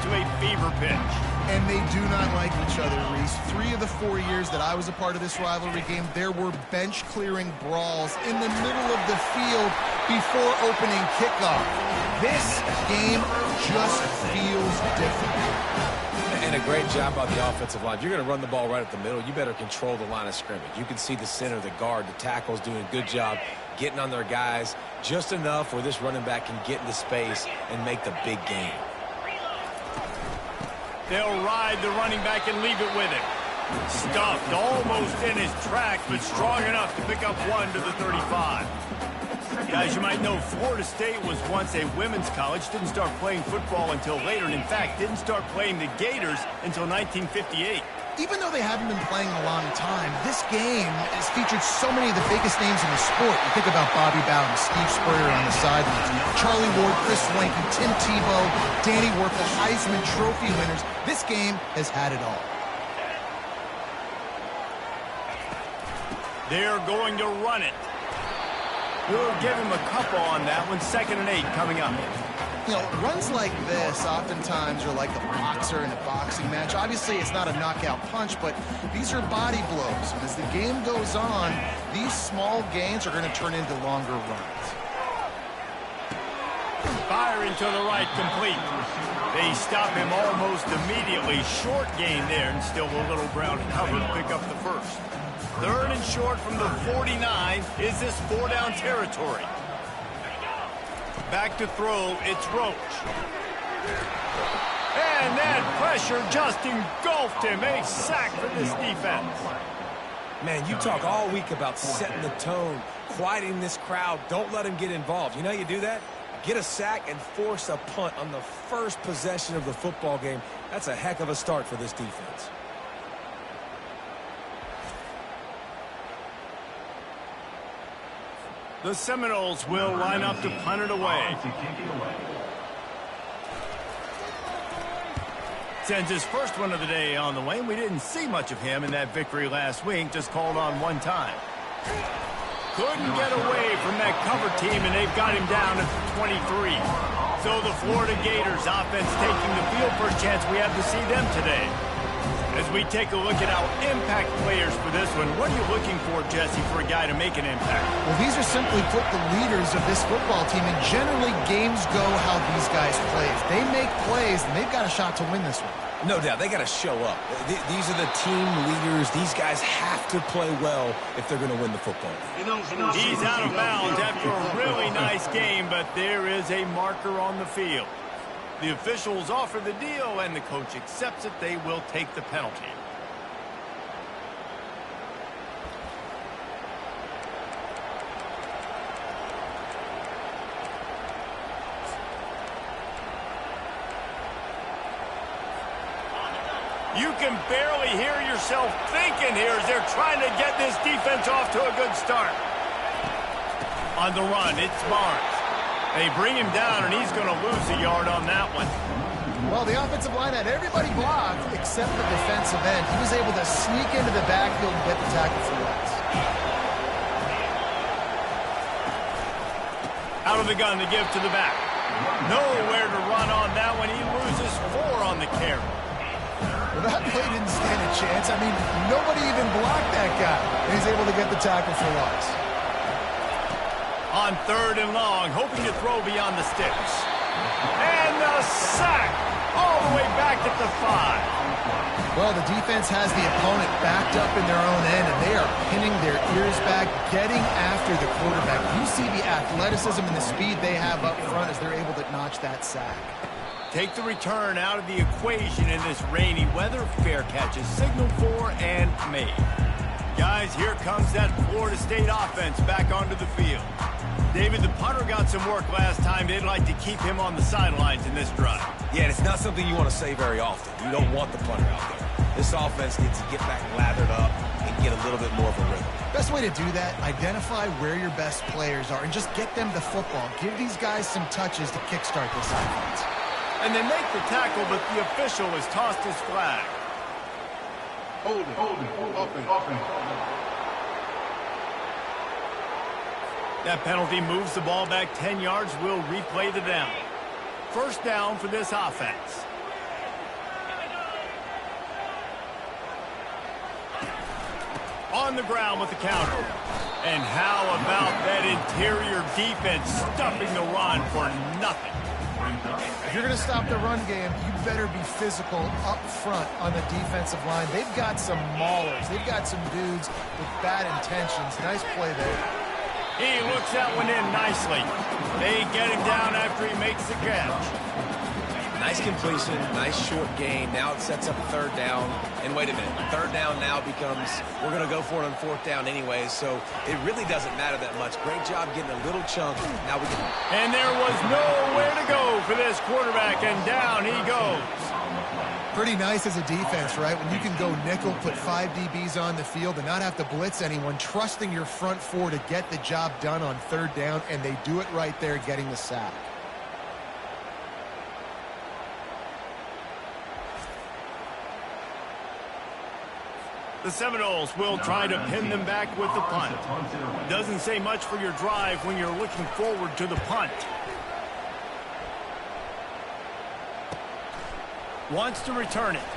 to a fever pitch. And they do not like each other, Reese. 3 of the 4 years that I was a part of this rivalry game, there were bench-clearing brawls in the middle of the field before opening kickoff. This game just feels different. And a great job by the offensive line. If you're going to run the ball right at the middle, you better control the line of scrimmage. You can see the center, the guard, the tackle's doing a good job getting on their guys just enough where this running back can get into space and make the big game. They'll ride the running back and leave it with him. Stuffed almost in his tracks, but strong enough to pick up 1 to the 35. Guys, you might know Florida State was once a women's college, didn't start playing football until later, and in fact, didn't start playing the Gators until 1958. Even though they haven't been playing a long time, this game has featured so many of the biggest names in the sport. You think about Bobby Bowden, Steve Spurrier on the sidelines, Charlie Ward, Chris Swanky, Tim Tebow, Danny Werfel, Heisman Trophy winners. This game has had it all. They're going to run it. We'll give him a couple on that one. 2nd and 8 coming up. You know, runs like this oftentimes are like a boxer in a boxing match. Obviously, it's not a knockout punch, but these are body blows. And as the game goes on, these small gains are going to turn into longer runs. Firing to the right, complete. They stop him almost immediately. Short gain there, and still a little ground cover to pick up the first. 3rd and short from the 49. Is this 4-down territory? Back to throw, it's Roach. And that pressure just engulfed him. A sack for this defense. Man, you talk all week about setting the tone, quieting this crowd. Don't let him get involved. You know how you do that? Get a sack and force a punt on the first possession of the football game. That's a heck of a start for this defense. The Seminoles will line up to punt it away. Sends his first one of the day on the way. We didn't see much of him in that victory last week. Just called on 1 time. Couldn't get away from that cover team, and they've got him down at 23. So the Florida Gators offense taking the field. First chance we have to see them today. As we take a look at our impact players for this one, what are you looking for, Jesse, for a guy to make an impact? Well, these are simply put the leaders of this football team, and generally games go how these guys play. If they make plays, then they've got a shot to win this one. No doubt, they got to show up. These are the team leaders. These guys have to play well if they're going to win the football game. He's out of bounds after a really nice game, but there is a marker on the field. The officials offer the deal, and the coach accepts it. They will take the penalty. You can barely hear yourself thinking here as they're trying to get this defense off to a good start. On the run, it's Barnes. They bring him down, and he's going to lose a yard on that one. Well, the offensive line had everybody blocked except the defensive end. He was able to sneak into the backfield and get the tackle for loss. Out of the gun to give to the back. Nowhere to run on that one. He loses 4 on the carry. Well, that play didn't stand a chance. I mean, nobody even blocked that guy. And he's able to get the tackle for loss. On 3rd and long, hoping to throw beyond the sticks. And the sack all the way back at the 5. Well, the defense has the opponent backed up in their own end, and they are pinning their ears back, getting after the quarterback. You see the athleticism and the speed they have up front as they're able to notch that sack. Take the return out of the equation in this rainy weather. Fair catch is signaled for and made. Guys, here comes that Florida State offense back onto the field. David, the punter got some work last time. They'd like to keep him on the sidelines in this drive. Yeah, and it's not something you want to say very often. You don't want the punter out there. This offense needs to get back lathered up and get a little bit more of a rhythm. Best way to do that, identify where your best players are and just get them the football. Give these guys some touches to kickstart this offense. And they make the tackle, but the official has tossed his flag. Hold it, open. That penalty moves the ball back 10 yards. We'll replay the down. First down for this offense. on the ground with the counter. And how about that interior defense stuffing the run for nothing? If you're going to stop the run game, you better be physical up front on the defensive line. They've got some maulers. They've got some dudes with bad intentions. Nice play there. He looks that one in nicely. They get him down after he makes the catch. Nice completion, nice short gain. Now it sets up a third down. And wait a minute, third down now becomes, we're going to go for it on fourth down anyway, so it really doesn't matter that much. Great job getting a little chunk. Now we can... And there was nowhere to go for this quarterback, and down he goes. Pretty nice as a defense, right? When you can go nickel, put 5 DBs on the field and not have to blitz anyone, trusting your front four to get the job done on third down, and they do it right there, getting the sack. The Seminoles will try to pin them back with the punt. Doesn't say much for your drive when you're looking forward to the punt. Wants to return it.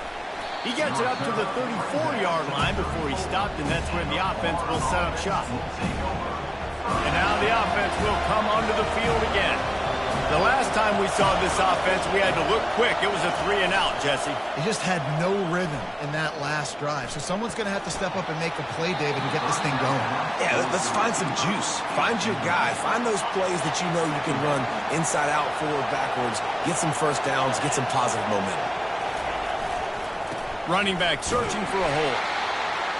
He gets it up to the 34-yard line before he stopped, and that's where the offense will set up shop. And now the offense will come onto the field again. The last time we saw this offense, we had to look quick. It was a 3-and-out, Jesse. He just had no rhythm in that last drive. So someone's going to have to step up and make a play, David, and get this thing going. Yeah, let's find some juice. Find your guy. Find those plays that you know you can run inside out, forward, backwards. Get some first downs. Get some positive momentum. Running back searching for a hole.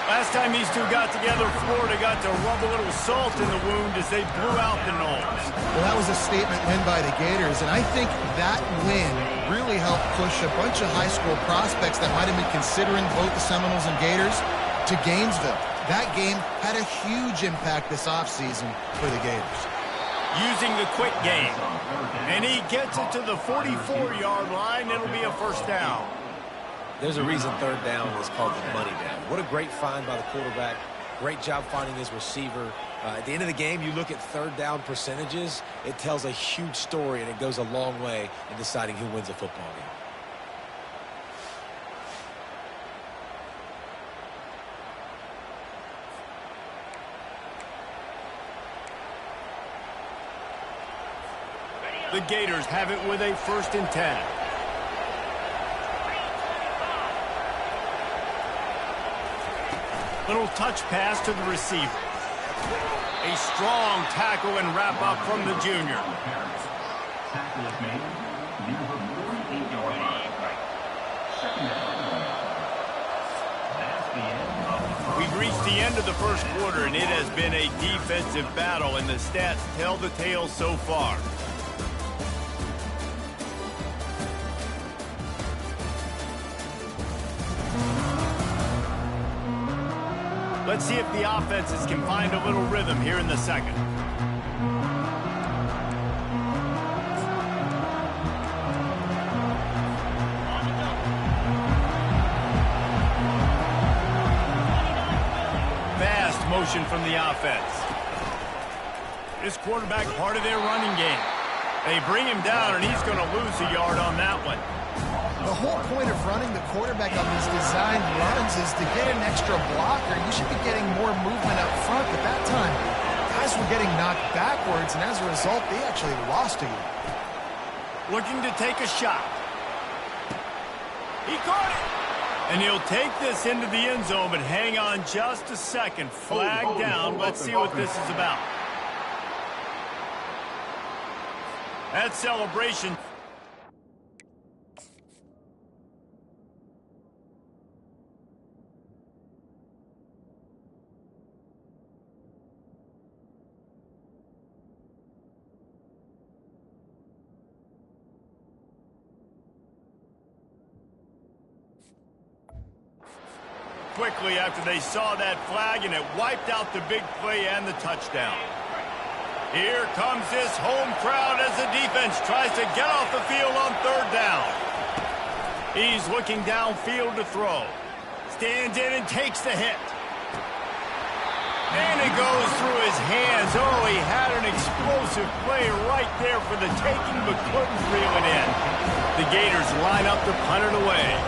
Last time these two got together, Florida got to rub a little salt in the wound as they blew out the Noles. Well, that was a statement win by the Gators, and I think that win really helped push a bunch of high school prospects that might have been considering both the Seminoles and Gators to Gainesville. That game had a huge impact this offseason for the Gators. Using the quick game, and he gets it to the 44-yard line. It'll be a first down. There's a reason third down is called the money down. What a great find by the quarterback. Great job finding his receiver. At the end of the game, you look at third down percentages. It tells a huge story, and it goes a long way in deciding who wins a football game. The Gators have it with a 1st and 10. Little touch pass to the receiver. A strong tackle and wrap up from the junior. We've reached the end of the first quarter, and it has been a defensive battle, and the stats tell the tale so far. Let's see if the offenses can find a little rhythm here in the second. Fast motion from the offense. This quarterback part of their running game. They bring him down, and he's going to lose a yard on that one. The whole point of running the quarterback on these designed runs is to get an extra blocker. You should be getting more movement up front, but that time, guys were getting knocked backwards, and as a result, they actually lost a yard. Looking to take a shot. He caught it! And he'll take this into the end zone, but hang on just a second. Flag down. Let's see what this is about. That celebration... quickly after they saw that flag, and it wiped out the big play and the touchdown. Here comes this home crowd as the defense tries to get off the field on third down. He's looking downfield to throw. Stands in and takes the hit. And it goes through his hands. Oh, he had an explosive play right there for the taking, but couldn't reel it in. The Gators line up to punt it away.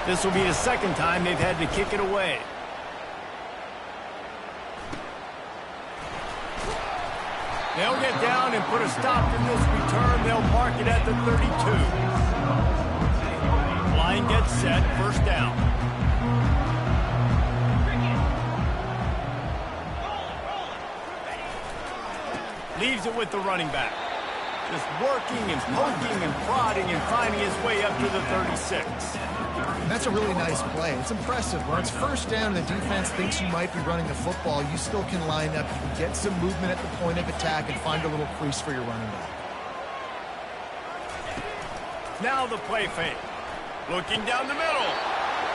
This will be the second time they've had to kick it away. They'll get down and put a stop to this return. They'll mark it at the 32. Line gets set, first down. Leaves it with the running back. Just working and poking and prodding and finding his way up to the 36. That's a really nice play. It's impressive. When it's first down and the defense thinks you might be running the football, you still can line up. You can get some movement at the point of attack and find a little crease for your running back. Now the play fake. Looking down the middle.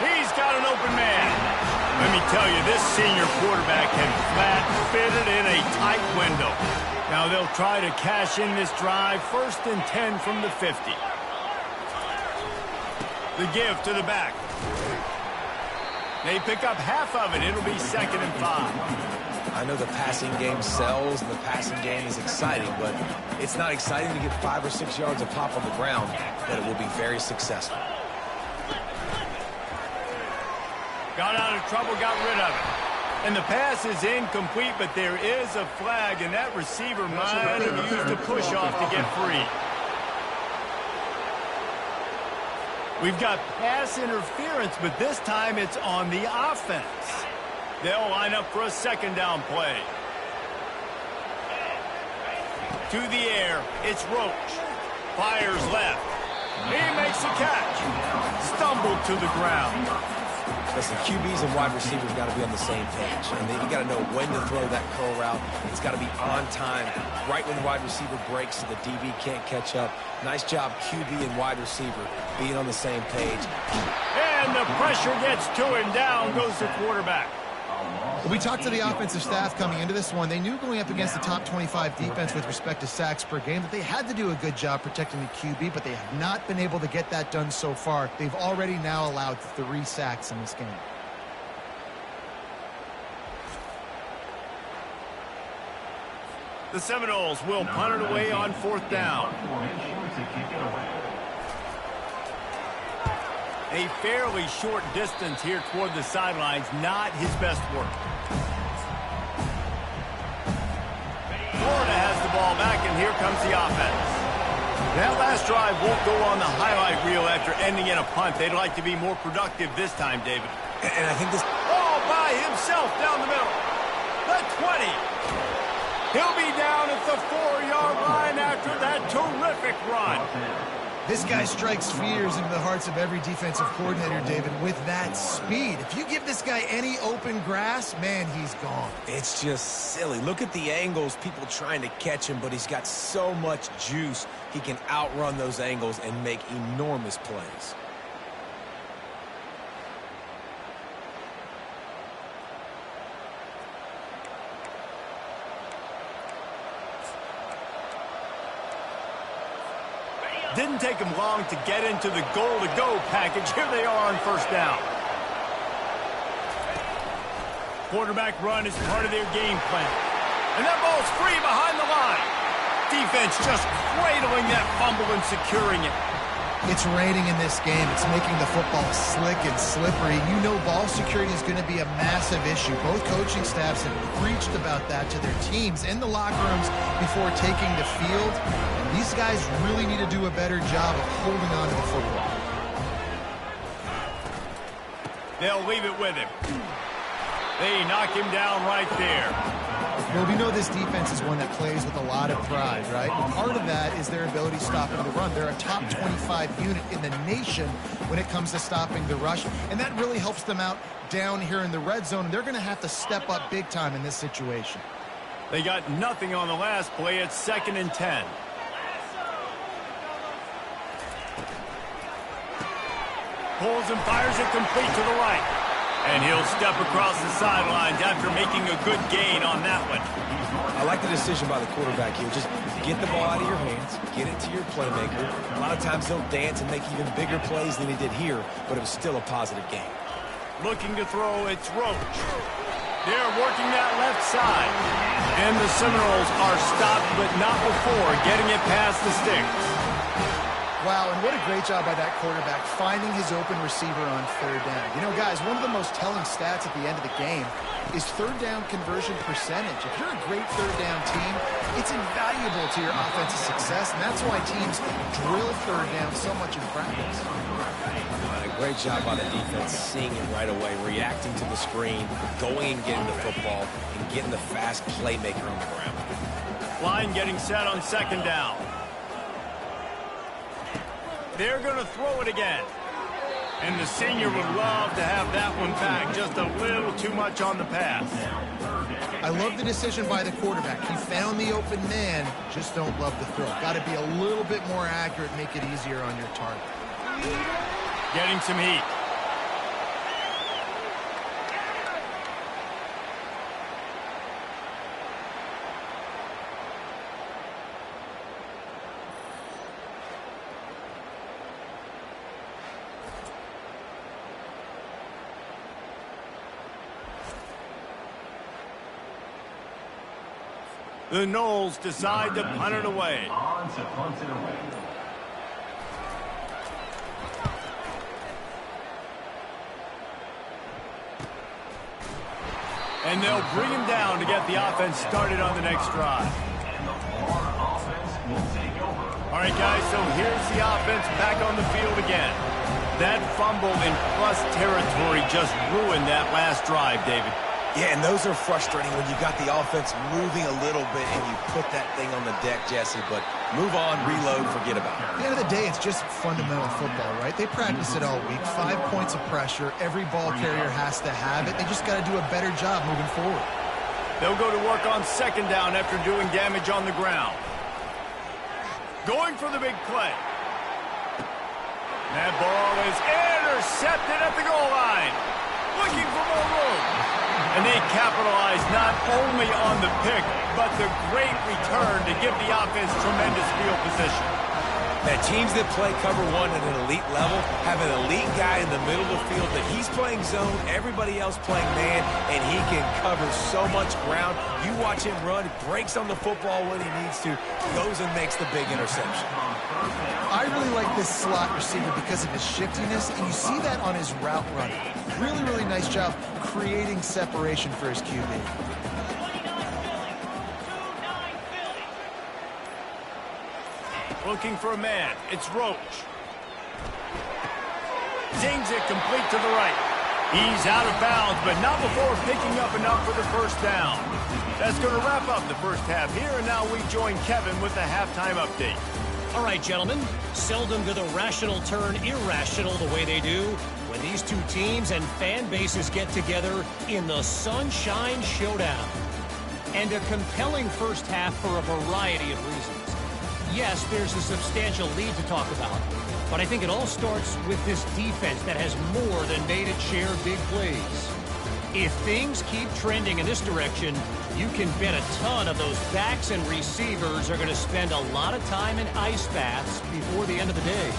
He's got an open man. Let me tell you, this senior quarterback can flat fit it in a tight window. Now they'll try to cash in this drive. 1st and 10 from the 50. The give to the back. They pick up half of it. It'll be 2nd and 5. I know the passing game sells and the passing game is exciting, but it's not exciting to get 5 or 6 yards of pop on the ground, but it will be very successful. Got out of trouble, got rid of it. And the pass is incomplete, but there is a flag, and that receiver might have used a push-off to get free. We've got pass interference, but this time it's on the offense. They'll line up for a 2nd down play. To the air, it's Roach. Fires left. He makes a catch. Stumbled to the ground. Listen, QBs and wide receivers got to be on the same page. And you got to know when to throw that curl route. It's got to be on time, right when the wide receiver breaks so the DB can't catch up. Nice job, QB and wide receiver, being on the same page. And the pressure gets to him. Down goes the quarterback. We talked to the offensive staff coming into this one. They knew going up against the top 25 defense with respect to sacks per game that they had to do a good job protecting the QB, but they have not been able to get that done so far. They've already now allowed 3 sacks in this game. The Seminoles will punt it away on 4th down. A fairly short distance here toward the sidelines, not his best work. Florida has the ball back, and here comes the offense. That last drive won't go on the highlight reel after ending in a punt. They'd like to be more productive this time, David. And I think this... All by himself down the middle. The 20. He'll be down at the 4-yard line after that terrific run. This guy strikes fears into the hearts of every defensive coordinator, David, with that speed. If you give this guy any open grass, man, he's gone. It's just silly. Look at the angles, people trying to catch him, but he's got so much juice. He can outrun those angles and make enormous plays. Didn't take him long to get into the goal-to-go package. Here they are on 1st down. Quarterback run is part of their game plan. And that ball's free behind the line. Defense just cradling that fumble and securing it. It's raining in this game. It's making the football slick and slippery. You know ball security is going to be a massive issue. Both coaching staffs have preached about that to their teams in the locker rooms before taking the field. And these guys really need to do a better job of holding on to the football. They'll leave it with him. They knock him down right there. Well, we know this defense is one that plays with a lot of pride, right? And part of that is their ability stopping the run. They're a top 25 unit in the nation when it comes to stopping the rush, and that really helps them out down here in the red zone. And they're going to have to step up big time in this situation. They got nothing on the last play. It's 2nd and 10. Pulls and fires it complete to the right. And he'll step across the sidelines after making a good gain on that one. I like the decision by the quarterback here. Just get the ball out of your hands, get it to your playmaker. A lot of times he'll dance and make even bigger plays than he did here, but it was still a positive game. Looking to throw, it's Roach. They're working that left side. And the Seminoles are stopped, but not before getting it past the sticks. Wow, and what a great job by that quarterback finding his open receiver on third down. You know, guys, one of the most telling stats at the end of the game is third down conversion percentage. If you're a great third down team, it's invaluable to your offensive success, and that's why teams drill third down so much in practice. And a great job by the defense seeing it right away, reacting to the screen, going and getting the football, and getting the fast playmaker on the ground. Line getting set on second down. They're going to throw it again. And the senior would love to have that one back. Just a little too much on the pass. I love the decision by the quarterback. He found the open man, just don't love the throw. Got to be a little bit more accurate, make it easier on your target. Getting some heat. The Knowles decide to punt it away. And they'll bring him down to get the offense started on the next drive. All right, guys, so here's the offense back on the field again. That fumble in plus territory just ruined that last drive, David. Yeah, and those are frustrating when you got the offense moving a little bit and you put that thing on the deck, Jesse. But move on, reload, forget about it. At the end of the day, it's just fundamental football, right? They practice it all week. 5 points of pressure. Every ball carrier has to have it. They just got to do a better job moving forward. They'll go to work on second down after doing damage on the ground. Going for the big play. That ball is intercepted at the goal line. Looking for more room. And they capitalize not only on the pick, but the great return to give the offense tremendous field position. Now, teams that play cover one at an elite level have an elite guy in the middle of the field that he's playing zone, everybody else playing man, and he can cover so much ground. You watch him run, breaks on the football when he needs to, goes and makes the big interception. I really like this slot receiver because of his shiftiness, and you see that on his route running. Really, really nice job creating separation for his QB. Looking for a man. It's Roach. Zings it complete to the right. He's out of bounds, but not before picking up enough for the first down. That's going to wrap up the first half here, and now we join Kevin with the halftime update. All right, gentlemen, seldom do the rational turn irrational the way they do when these two teams and fan bases get together in the Sunshine Showdown. And a compelling first half for a variety of reasons. Yes, there's a substantial lead to talk about, but I think it all starts with this defense that has more than made it share big plays. If things keep trending in this direction, you can bet a ton of those backs and receivers are going to spend a lot of time in ice baths before the end of the day.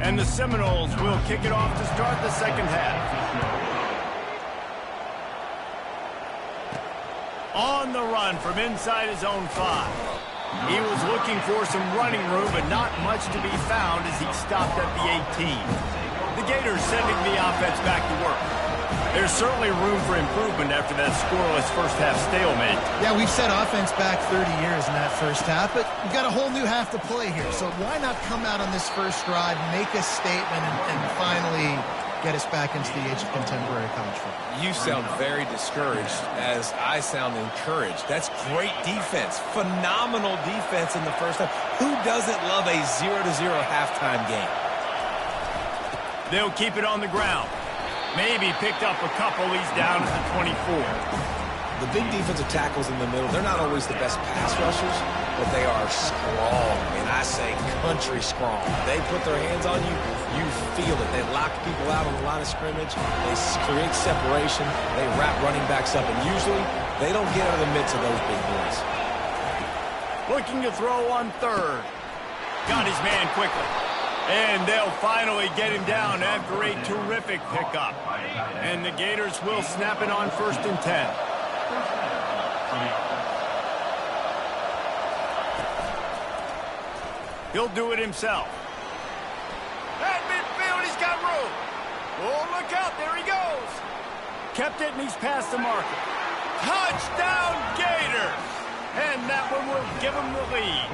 And the Seminoles will kick it off to start the second half. On the run from inside his own 5. He was looking for some running room, but not much to be found as he stopped at the 18. The Gators sending the offense back to work. There's certainly room for improvement after that scoreless first half stalemate. Yeah, we've set offense back 30 years in that first half, but we've got a whole new half to play here. So why not come out on this first drive, make a statement, and finally get us back into the age of contemporary college football? You sound very discouraged as I sound encouraged. That's great defense. Phenomenal defense in the first half. Who doesn't love a 0-0 halftime game? They'll keep it on the ground. Maybe picked up a couple. He's down at the 24. The big defensive tackles in the middle, they're not always the best pass rushers, but they are strong, and I say country strong. They put their hands on you, you feel it. They lock people out on the line of scrimmage. They create separation. They wrap running backs up, and usually they don't get out of the midst of those big boys. Looking to throw on third. Got his man quickly. And they'll finally get him down after a terrific pickup. And the Gators will snap it on 1st and 10. He'll do it himself. At midfield, he's got room. Oh, look out, there he goes. Kept it, and he's past the marker. Touchdown, Gators! And that one will give him the lead.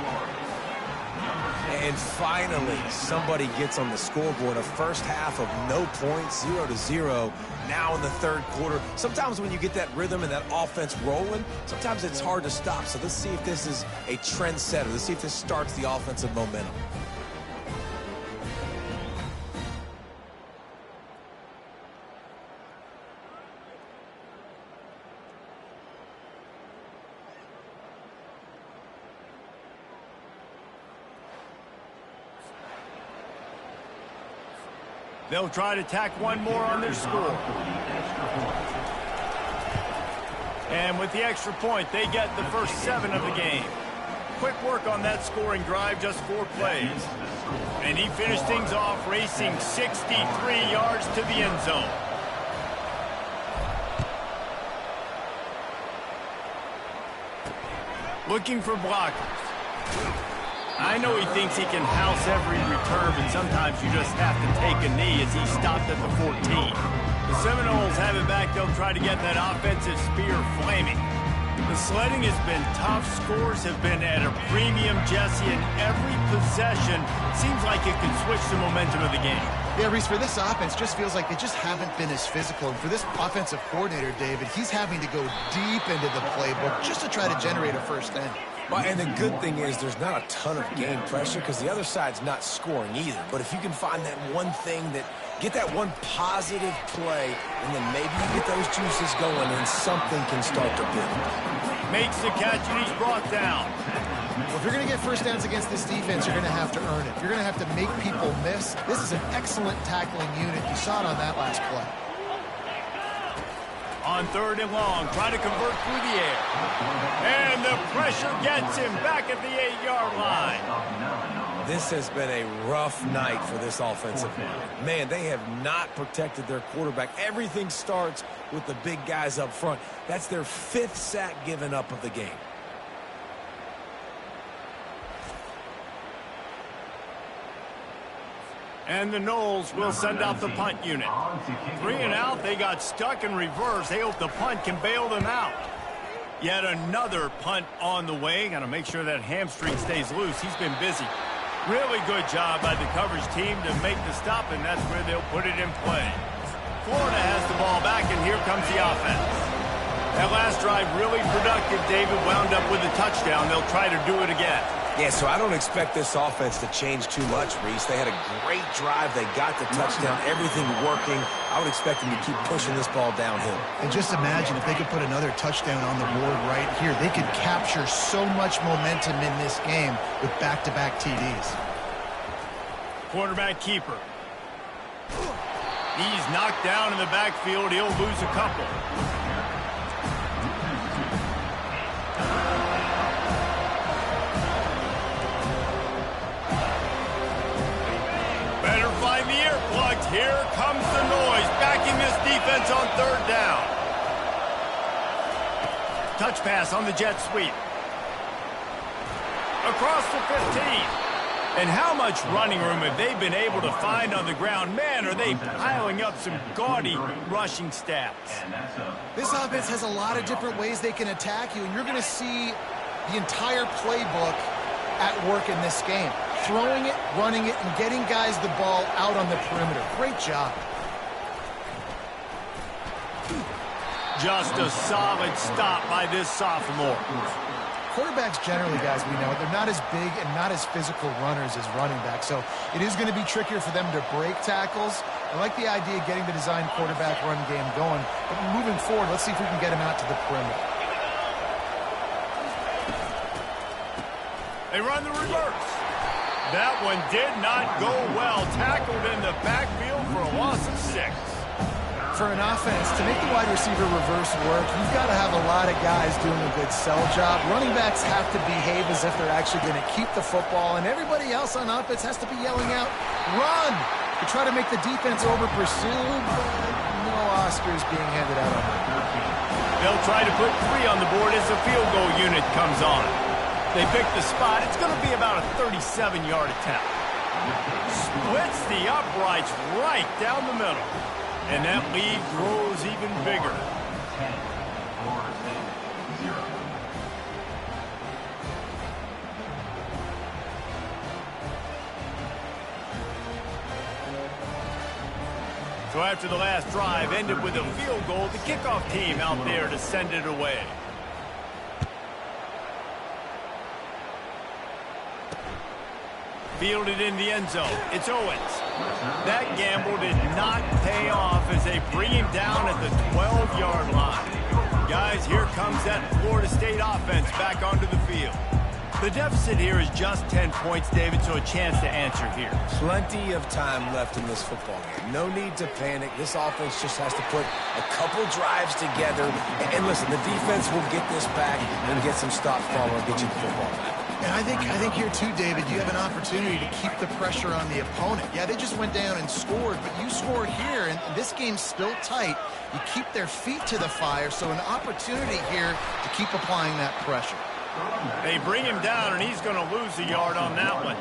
And finally, somebody gets on the scoreboard. A first half of no points, 0-0. Now in the third quarter. Sometimes when you get that rhythm and that offense rolling, sometimes it's hard to stop. So let's see if this is a trend setter. Let's see if this starts the offensive momentum. They'll try to tack one more on their score. And with the extra point, they get the first 7 of the game. Quick work on that scoring drive, just 4 plays. And he finished things off racing 63 yards to the end zone. Looking for blockers. I know he thinks he can house every return, but sometimes you just have to take a knee as he stopped at the 14. The Seminoles have it back. They'll try to get that offensive spear flaming. The sledding has been tough. Scores have been at a premium, Jesse, and every possession seems like it could switch the momentum of the game. Yeah, Reese, for this offense, just feels like they just haven't been as physical. And for this offensive coordinator, David, he's having to go deep into the playbook just to try to generate a first down. Well, and the good thing is there's not a ton of game pressure because the other side's not scoring either. But if you can find that one thing get that one positive play, and then maybe you get those juices going and something can start to build. Makes the catch and he's brought down. Well, if you're going to get first downs against this defense, you're going to have to earn it. You're going to have to make people miss. This is an excellent tackling unit. You saw it on that last play. On 3rd and long, try to convert through the air. And the pressure gets him back at the 8-yard line. This has been a rough night for this offensive line. Man, they have not protected their quarterback. Everything starts with the big guys up front. That's their 5th sack given up of the game. And the Noles will send out the punt unit. 3 and out, they got stuck in reverse. They hope the punt can bail them out. Yet another punt on the way. Got to make sure that hamstring stays loose. He's been busy. Really good job by the coverage team to make the stop, and that's where they'll put it in play. Florida has the ball back, and here comes the offense. That last drive really productive. David wound up with a touchdown. They'll try to do it again. Yeah, so I don't expect this offense to change too much, Reese. They had a great drive. They got the touchdown, everything working. I would expect them to keep pushing this ball downhill. And just imagine if they could put another touchdown on the board right here. They could capture so much momentum in this game with back-to-back TDs. Quarterback keeper. He's knocked down in the backfield. He'll lose a couple. Better find the earplugs. Here comes the noise, backing this defense on 3rd down. Touch pass on the jet sweep. Across the 15. And how much running room have they been able to find on the ground? Man, are they piling up some gaudy rushing stats. This offense has a lot of different ways they can attack you, and you're going to see the entire playbook at work in this game. Throwing it, running it, and getting guys the ball out on the perimeter. Great job. Just a solid stop by this sophomore. Quarterbacks generally, guys, we know, they're not as big and not as physical runners as running backs, so it is going to be trickier for them to break tackles. I like the idea of getting the design quarterback run game going, but moving forward, let's see if we can get him out to the perimeter. They run the reverse. That one did not go well. Tackled in the backfield for a loss of 6. For an offense, to make the wide receiver reverse work, you've got to have a lot of guys doing a good sell job. Running backs have to behave as if they're actually going to keep the football, and everybody else on offense has to be yelling out, run, to try to make the defense over-pursue, but no Oscars being handed out on that. They'll try to put 3 on the board as the field goal unit comes on. They pick the spot. It's going to be about a 37-yard attempt. Splits the uprights right down the middle. And that lead grows even bigger. 10, 4, 6, 0. So after the last drive ended with a field goal, the kickoff team out there to send it away. Fielded in the end zone. It's Owens. That gamble did not pay off as they bring him down at the 12-yard line. Guys, here comes that Florida State offense back onto the field. The deficit here is just 10 points, David, so a chance to answer here. Plenty of time left in this football game. No need to panic. This offense just has to put a couple drives together. And listen, the defense will get this back and get some stops following and get you the football back. And I think here too, David, you have an opportunity to keep the pressure on the opponent. Yeah, they just went down and scored, but you scored here, and this game's still tight. You keep their feet to the fire, so an opportunity here to keep applying that pressure. They bring him down, and he's going to lose a yard on that one.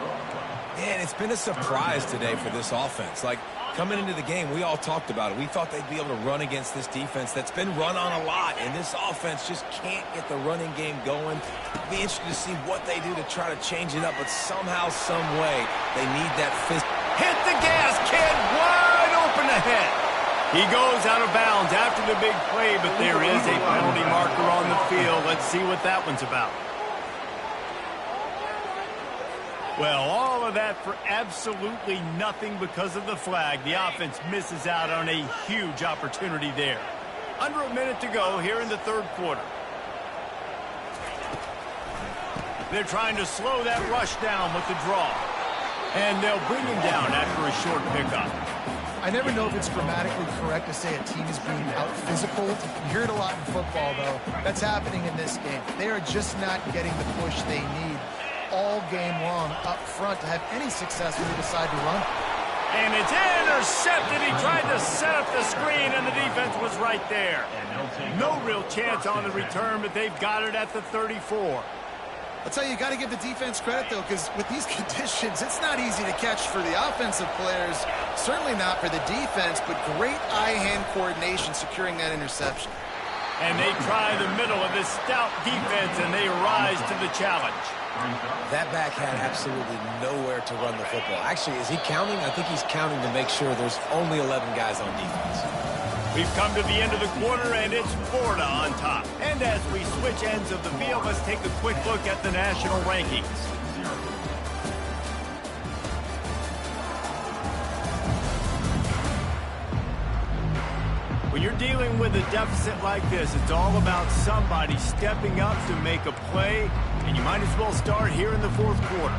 And it's been a surprise today for this offense. Like, coming into the game, we all talked about it. We thought they'd be able to run against this defense that's been run on a lot, and this offense just can't get the running game going. It'll be interesting to see what they do to try to change it up, but somehow, some way, they need that fist. Hit the gas, kid! Wide open ahead. He goes out of bounds after the big play, but there is a penalty marker on the field. Let's see what that one's about. Well, all of that for absolutely nothing because of the flag. The offense misses out on a huge opportunity there. Under a minute to go here in the third quarter. They're trying to slow that rush down with the draw. And they'll bring him down after a short pickup. I never know if it's grammatically correct to say a team is being out-physical. You hear it a lot in football, though. That's happening in this game. They are just not getting the push they need all game long up front to have any success when they decide to run. And it's intercepted. He tried to set up the screen, and the defense was right there. No real chance on the return, but they've got it at the 34. I'll tell you, you got to give the defense credit, though, because with these conditions, it's not easy to catch for the offensive players, certainly not for the defense, but great eye-hand coordination securing that interception. And they try the middle of this stout defense, and they rise to the challenge. That back had absolutely nowhere to run the football. Actually, is he counting? I think he's counting to make sure there's only 11 guys on defense. We've come to the end of the quarter, and it's Florida on top. And as we switch ends of the field, let's take a quick look at the national rankings. When you're dealing with a deficit like this, it's all about somebody stepping up to make a play, and you might as well start here in the fourth quarter.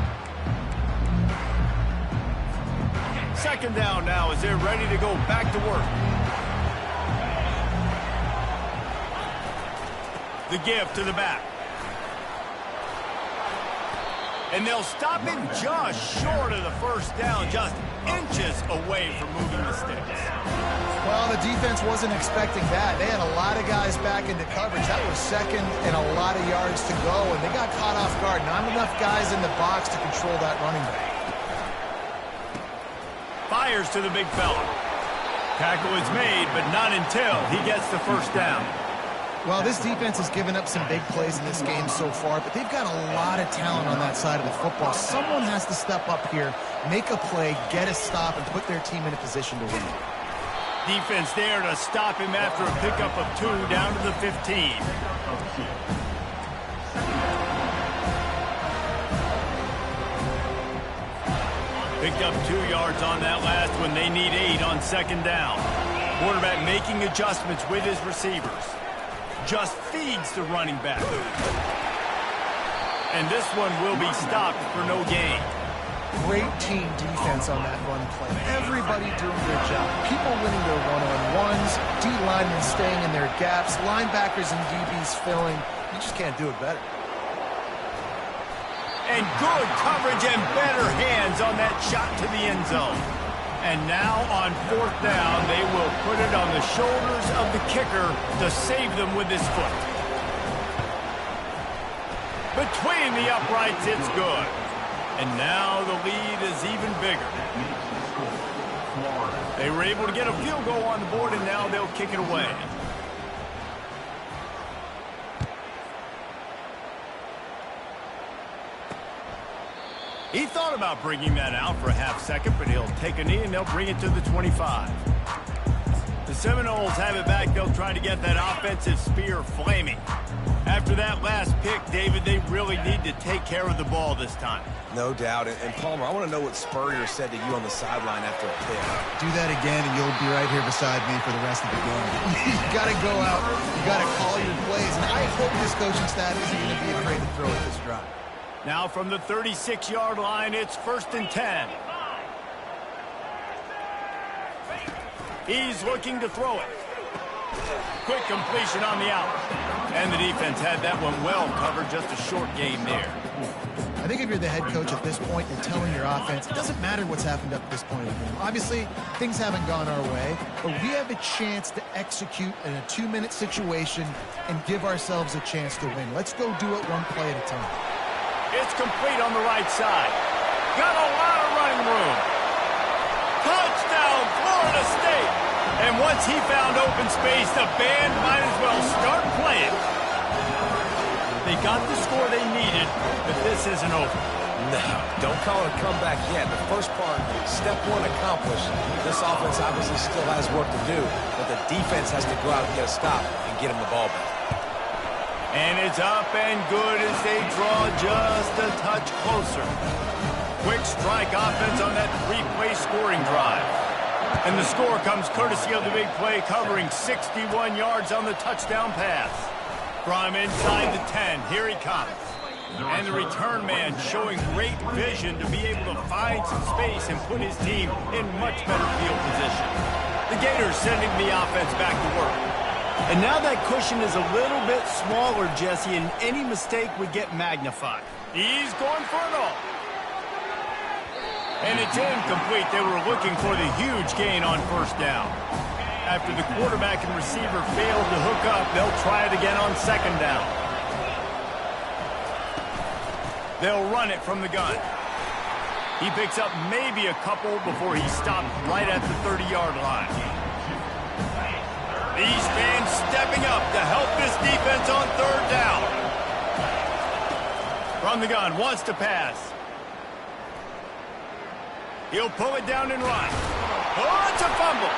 Second down now as they're ready to go back to work. The give to the back. And they'll stop him just short of the first down, just inches away from moving the sticks. Well, the defense wasn't expecting that. They had a lot of guys back into coverage. That was second and a lot of yards to go, and they got caught off guard. Not enough guys in the box to control that running back. Fires to the big fella. Tackle is made, but not until he gets the first down. Well, this defense has given up some big plays in this game so far, but they've got a lot of talent on that side of the football. Someone has to step up here, make a play, get a stop, and put their team in a position to win. Defense there to stop him after a pickup of 2 down to the 15. Picked up 2 yards on that last one. They need 8 on second down. Quarterback making adjustments with his receivers. Just feeds the running back. And this one will be stopped for no gain. Great team defense on that run play. Everybody doing their job. People winning their one-on-ones, D-linemen staying in their gaps, linebackers and DBs filling. You just can't do it better. And good coverage and better hands on that shot to the end zone. And now on 4th down, they will put it on the shoulders of the kicker to save them with his foot. Between the uprights, it's good. And now the lead is even bigger. They were able to get a field goal on the board, and now they'll kick it away. He thought about bringing that out for a half second, but he'll take a knee and they'll bring it to the 25. The Seminoles have it back. They'll try to get that offensive spear flaming. After that last pick, David, they really need to take care of the ball this time. No doubt. And Palmer, I want to know what Spurrier said to you on the sideline after a pick. Do that again, and you'll be right here beside me for the rest of the game. You got to go out. You got to call your plays. And I hope this coaching staff isn't going to be afraid to throw at this drive. Now from the 36-yard line, it's 1st and 10. He's looking to throw it. Quick completion on the out. And the defense had that one well covered, just a short game there. I think if you're the head coach at this point, you're telling your offense, it doesn't matter what's happened up to this point in the game. Obviously, things haven't gone our way, but we have a chance to execute in a 2-minute situation and give ourselves a chance to win. Let's go do it one play at a time. It's complete on the right side. Got a lot of running room. Touchdown, Florida State. And once he found open space, the band might as well start playing. They got the score they needed, but this isn't over. No, don't call it a comeback yet. The first part, step one accomplished. This offense obviously still has work to do, but the defense has to go out and get a stop and get him the ball back. And it's up and good as they draw just a touch closer. Quick strike offense on that 3-play scoring drive. And the score comes courtesy of the big play, covering 61 yards on the touchdown pass. From inside the 10, here he comes. And the return man showing great vision to be able to find some space and put his team in much better field position. The Gators sending the offense back to work. And now that cushion is a little bit smaller, Jesse, and any mistake would get magnified. He's going for it all. And it's incomplete. They were looking for the huge gain on 1st down. After the quarterback and receiver failed to hook up, they'll try it again on 2nd down. They'll run it from the gun. He picks up maybe a couple before he stopped right at the 30-yard line. These fans stepping up to help this defense on 3rd down. From the gun, wants to pass. He'll pull it down and run. Oh, it's a fumble.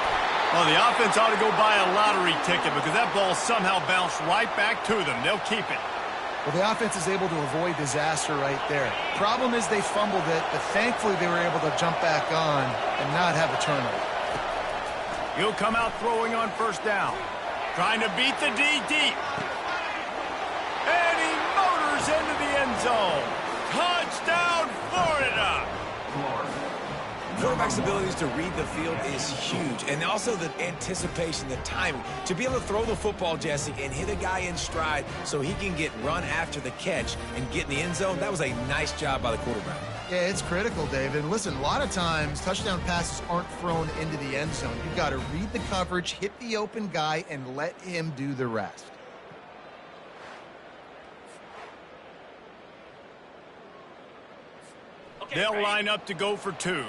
Well, the offense ought to go buy a lottery ticket because that ball somehow bounced right back to them. They'll keep it. Well, the offense is able to avoid disaster right there. Problem is they fumbled it, but thankfully they were able to jump back on and not have a turnover. He'll come out throwing on 1st down. Trying to beat the D deep. And he motors into the end zone. Touchdown, Florida! Quarterback's abilities to read the field is huge, and also the anticipation, the timing. To be able to throw the football, Jesse, and hit a guy in stride so he can get run after the catch and get in the end zone, that was a nice job by the quarterback. Yeah, it's critical, David. Listen, a lot of times touchdown passes aren't thrown into the end zone. You've got to read the coverage, hit the open guy, and let him do the rest. Okay, they'll line up to go for 2.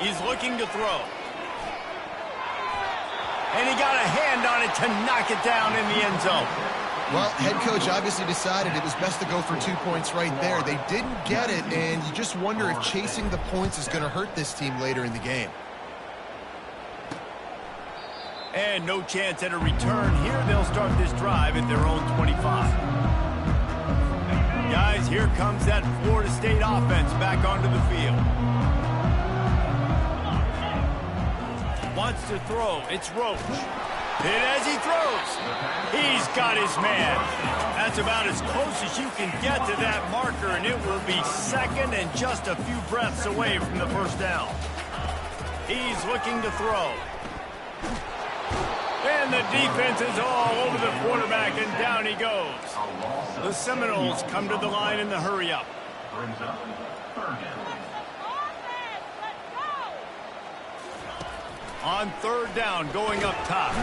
He's looking to throw. And he got a hand on it to knock it down in the end zone. Well, head coach obviously decided it was best to go for 2 points right there. They didn't get it, and you just wonder if chasing the points is going to hurt this team later in the game. And no chance at a return here. They'll start this drive at their own 25. Guys, here comes that Florida State offense back onto the field. Wants to throw. It's Roach. Hit as he throws. He's got his man. That's about as close as you can get to that marker, and it will be 2nd and just a few breaths away from the 1st down. He's looking to throw. And the defense is all over the quarterback, and down he goes. The Seminoles come to the line in the hurry-up. brings up third down. On third down, going up top.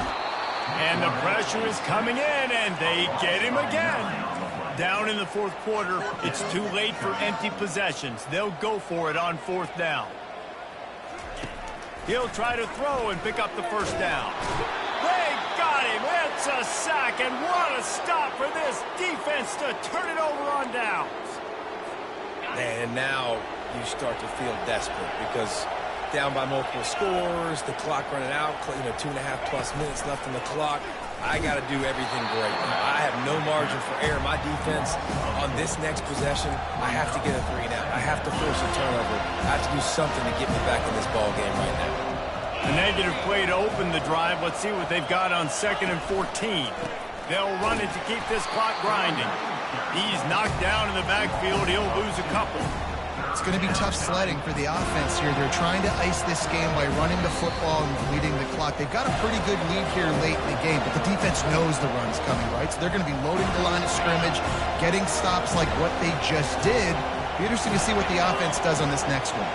And the pressure is coming in, and they get him again. Down in the fourth quarter, it's too late for empty possessions. They'll go for it on fourth down. He'll try to throw and pick up the first down. They got him. It's a sack, and what a stop for this defense to turn it over on downs. And now you start to feel desperate because down by multiple scores, the clock running out, 2.5+ minutes left on the clock. I got to do everything great. I have no margin for error. My defense on this next possession, I have to get a 3-and-out. I have to force a turnover. I have to do something to get me back in this ball game right now. A negative play to open the drive. Let's see what they've got on 2nd and 14. They'll run it to keep this clock grinding. He's knocked down in the backfield. He'll lose a couple. It's going to be tough sledding for the offense here. They're trying to ice this game by running the football and leading the clock. They've got a pretty good lead here late in the game, but the defense knows the run's coming, right? So they're going to be loading the line of scrimmage, getting stops like what they just did. Be interesting to see what the offense does on this next one.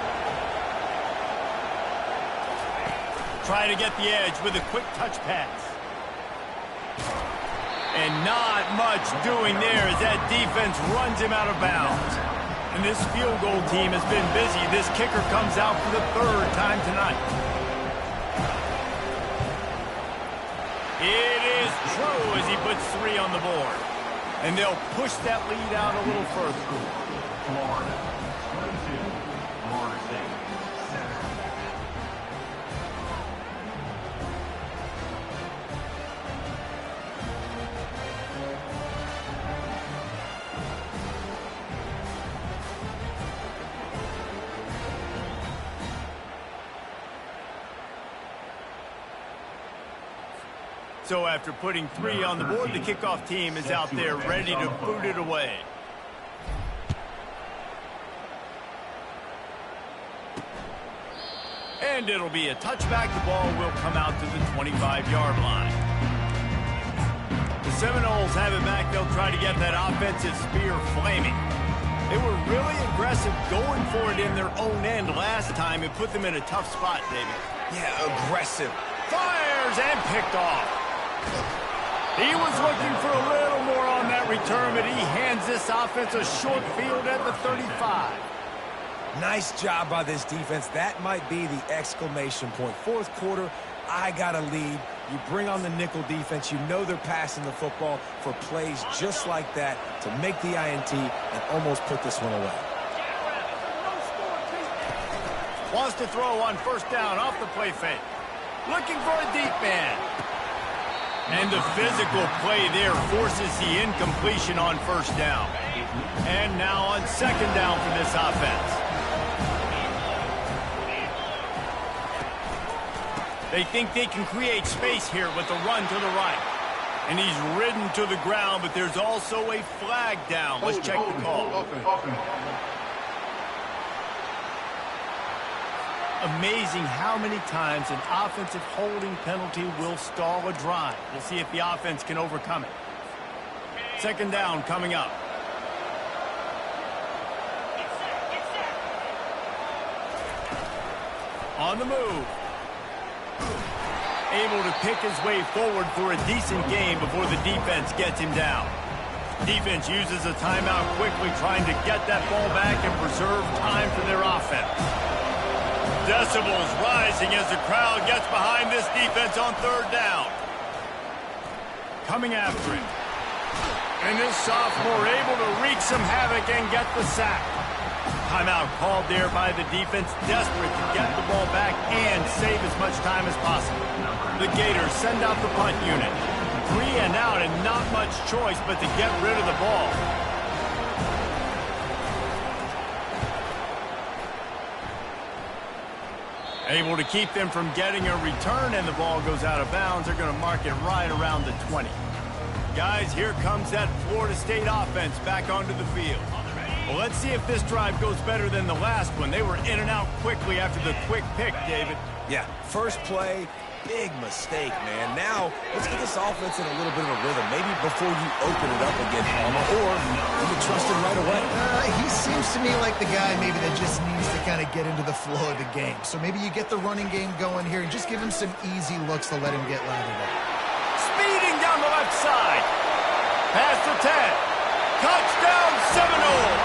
Try to get the edge with a quick touch pass. And not much doing there as that defense runs him out of bounds. And this field goal team has been busy. This kicker comes out for the 3rd time tonight. It is true as he puts 3 on the board. And they'll push that lead out a little further. Florida, 22, Florida State, 7. So after putting 3 on the board, the kickoff team is out there ready to boot it away. And it'll be a touchback. The ball will come out to the 25-yard line. The Seminoles have it back. They'll try to get that offensive spear flaming. They were really aggressive going for it in their own end last time. It put them in a tough spot, David. Yeah, aggressive. Fires and picked off. He was looking for a little more on that return, but he hands this offense a short field at the 35. Nice job by this defense. That might be the exclamation point. Fourth quarter, I got a lead. You bring on the nickel defense. You know they're passing the football for plays just like that to make the INT and almost put this one away. Wants to throw on first down off the play fake. Looking for a deep man. And the physical play there forces the incompletion on first down. And now on 2nd down for this offense. They think they can create space here with the run to the right. And he's ridden to the ground, but there's also a flag down. Let's check the call. Amazing how many times an offensive holding penalty will stall a drive. We'll see if the offense can overcome it. 2nd down coming up. On the move. Able to pick his way forward for a decent game before the defense gets him down. Defense uses a timeout quickly, trying to get that ball back and preserve time for their offense. Decibels rising as the crowd gets behind this defense on 3rd down. Coming after it. And this sophomore able to wreak some havoc and get the sack. Timeout called there by the defense, desperate to get the ball back and save as much time as possible. The Gators send out the punt unit. 3 and out and not much choice but to get rid of the ball. Able to keep them from getting a return, and the ball goes out of bounds. They're going to mark it right around the 20. Guys, here comes that Florida State offense back onto the field. Well, let's see if this drive goes better than the last one. They were in and out quickly after the quick pick, David. Yeah, first play, big mistake, man. Now, let's get this offense in a little bit of a rhythm. Maybe before you open it up again, Palmer, or you can trust him right away. He seems to me like the guy maybe that just needs to kind of get into the flow of the game. So maybe you get the running game going here and just give him some easy looks to let him get lathered up. Speeding down the left side. Pass to 10. Touchdown Seminoles.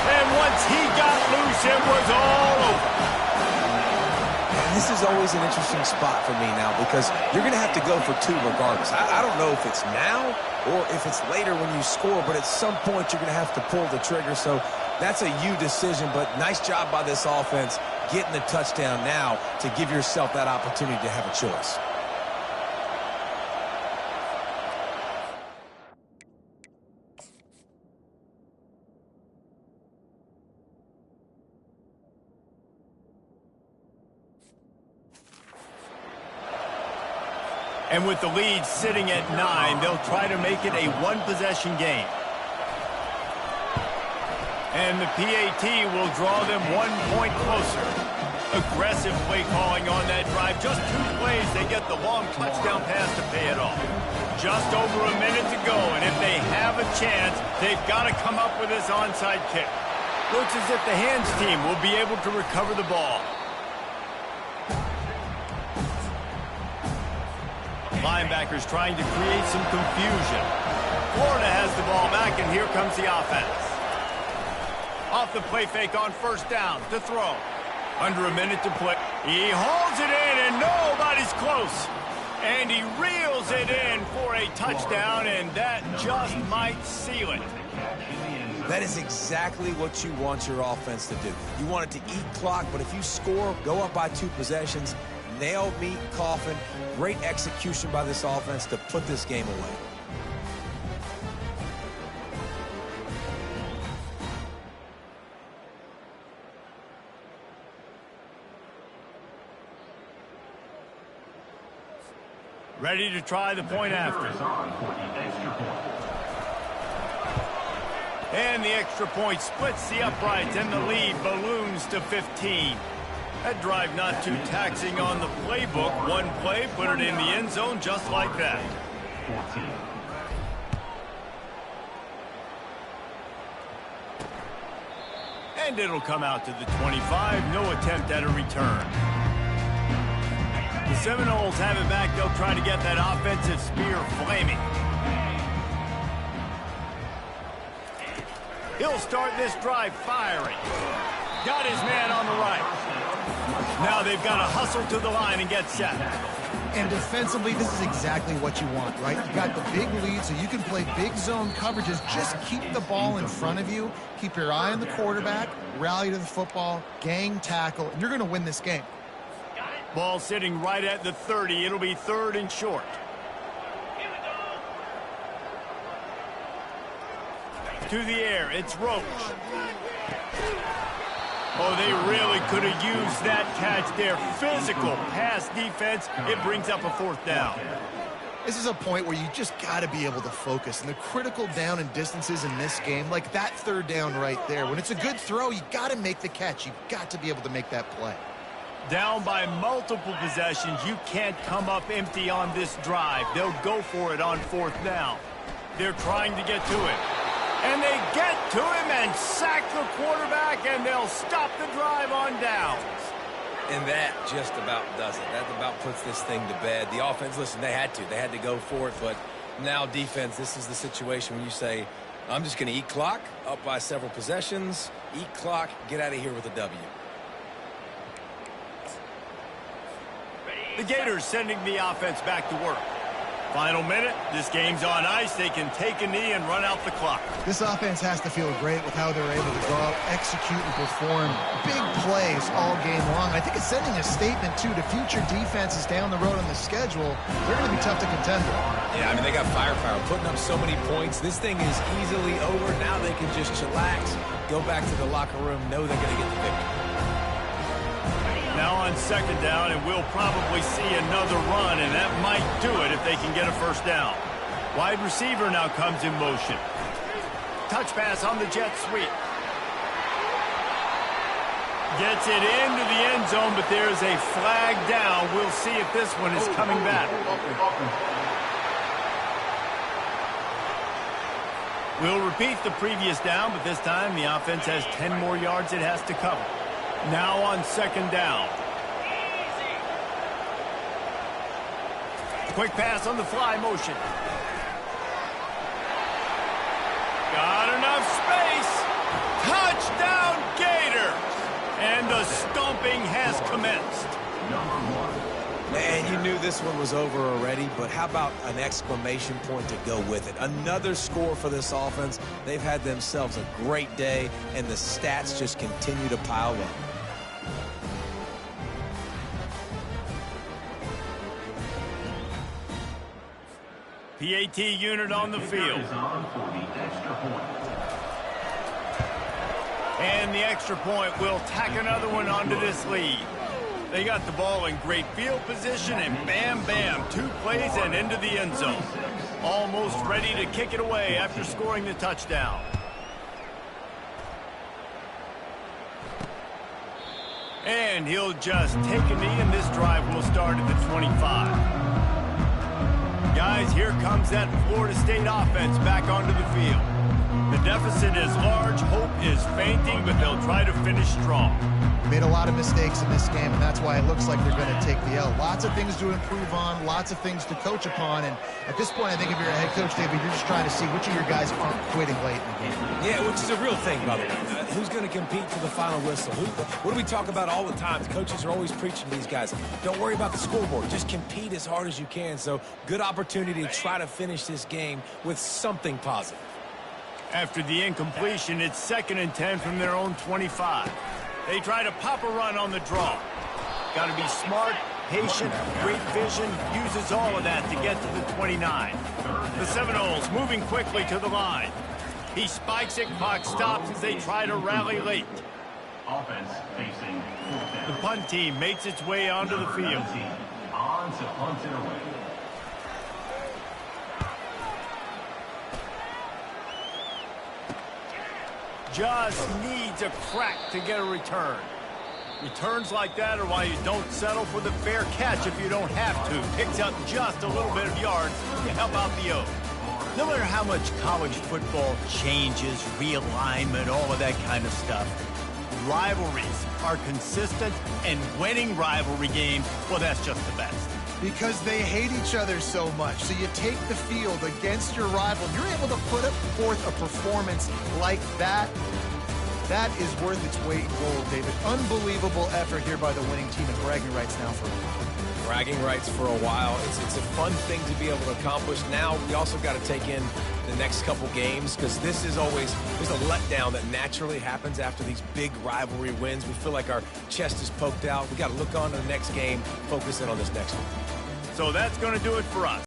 And once he got loose, it was all over. This is always an interesting spot for me now because you're going to have to go for two regardless. I don't know if it's now or if it's later when you score, but at some point you're going to have to pull the trigger. So that's a you decision, but nice job by this offense getting the touchdown now to give yourself that opportunity to have a choice. And with the lead sitting at 9, they'll try to make it a one-possession game. And the PAT will draw them 1 point closer. Aggressive play calling on that drive. Just 2 plays, they get the long touchdown pass to pay it off. Just over a minute to go, and if they have a chance, they've got to come up with this onside kick. Looks as if the hands team will be able to recover the ball. Linebackers trying to create some confusion. Florida has the ball back, and here comes the offense. Off the play fake on first down to throw. Under a minute to play. He hauls it in, and nobody's close. And he reels it in for a touchdown, and that just might seal it. That is exactly what you want your offense to do. You want it to eat clock, but if you score, go up by 2 possessions, nail, meet, coffin. Great execution by this offense to put this game away. Ready to try the point after. And the extra point splits the uprights, and the lead balloons to 15. That drive not too taxing on the playbook. 1 play, put it in the end zone just like that. 14. And it'll come out to the 25. No attempt at a return. The Seminoles have it back. They'll try to get that offensive spear flaming. He'll start this drive firing. Got his man on the right. Now they've got to hustle to the line and get set. And defensively, this is exactly what you want, right? You got the big lead, so you can play big zone coverages. Just keep the ball in front of you. Keep your eye on the quarterback. Rally to the football. Gang tackle. And you're going to win this game. Ball sitting right at the 30. It'll be 3rd and short. To the air, it's Roach. Oh, they really could have used that catch there. Physical pass defense. It brings up a 4th down. This is a point where you just got to be able to focus. And the critical down and distances in this game, like that 3rd down right there, when it's a good throw, you got to make the catch. You've got to be able to make that play. Down by multiple possessions, you can't come up empty on this drive. They'll go for it on 4th down. They're trying to get to it. And they get to him and sack the quarterback, and they'll stop the drive on downs. And that just about does it. That about puts this thing to bed. The offense, listen, they had to go for it, but now defense, this is the situation when you say, I'm just going to eat clock, up by several possessions, eat clock, get out of here with a W. The Gators sending the offense back to work. Final minute, this game's on ice. They can take a knee and run out the clock. This offense has to feel great with how they're able to go out, execute, and perform big plays all game long. I think it's sending a statement, too, to future defenses down the road on the schedule. They're going to be tough to contend with. Yeah, I mean, they got firepower, putting up so many points. This thing is easily over. Now they can just chillax, go back to the locker room, know they're going to get the victory. Now on 2nd down, and we'll probably see another run, and that might do it if they can get a 1st down. Wide receiver now comes in motion. Touch pass on the jet sweep. Gets it into the end zone, but there's a flag down. We'll see if this one is coming back. We'll repeat the previous down, but this time the offense has 10 more yards it has to cover. Now on second down. Quick pass on the fly motion. Got enough space. Touchdown Gators. And the stomping has commenced. Man, you knew this one was over already, but how about an exclamation point to go with it? Another score for this offense. They've had themselves a great day, and the stats just continue to pile up. PAT unit on the field. And the extra point will tack another one onto this lead. They got the ball in great field position, and bam, bam, 2 plays and into the end zone. Almost ready to kick it away after scoring the touchdown. And he'll just take a knee, and this drive will start at the 25. Guys, here comes that Florida State offense back onto the field. The deficit is large, hope is fainting, but they'll try to finish strong. Made a lot of mistakes in this game, and that's why it looks like they're going to take the L. Lots of things to improve on, lots of things to coach upon, and at this point, I think if you're a head coach, David, you're just trying to see which of your guys aren't quitting late in the game. Yeah, which is a real thing, by the way. Who's going to compete for the final whistle? What do we talk about all the time? The coaches are always preaching to these guys. Don't worry about the scoreboard. Just compete as hard as you can. So, good opportunity to try to finish this game with something positive. After the incompletion, it's 2nd and 10 from their own 25. They try to pop a run on the draw. Got to be smart, patient, great vision, uses all of that to get to the 29. The Seminoles moving quickly to the line. He spikes it, clock stops as they try to rally late. Offense facing The punt team makes its way onto the field. on to punt it away. Just needs a crack to get a return. Returns like that are why you don't settle for the fair catch if you don't have to. Picks up just a little bit of yards to help out the O. No matter how much college football changes, realignment, all of that kind of stuff, rivalries are consistent, and winning rivalry games, well, that's just the best. Because they hate each other so much. So you take the field against your rival. You're able to put forth a performance like that. That is worth its weight in gold, David. Unbelievable effort here by the winning team, and bragging rights now for a while. Bragging rights for a while. It's a fun thing to be able to accomplish. Now we also got to take in the next couple games, because this is always, there's a letdown that naturally happens after these big rivalry wins. We feel like our chest is poked out. We got to look on to the next game, focus in on this next one. So that's going to do it for us.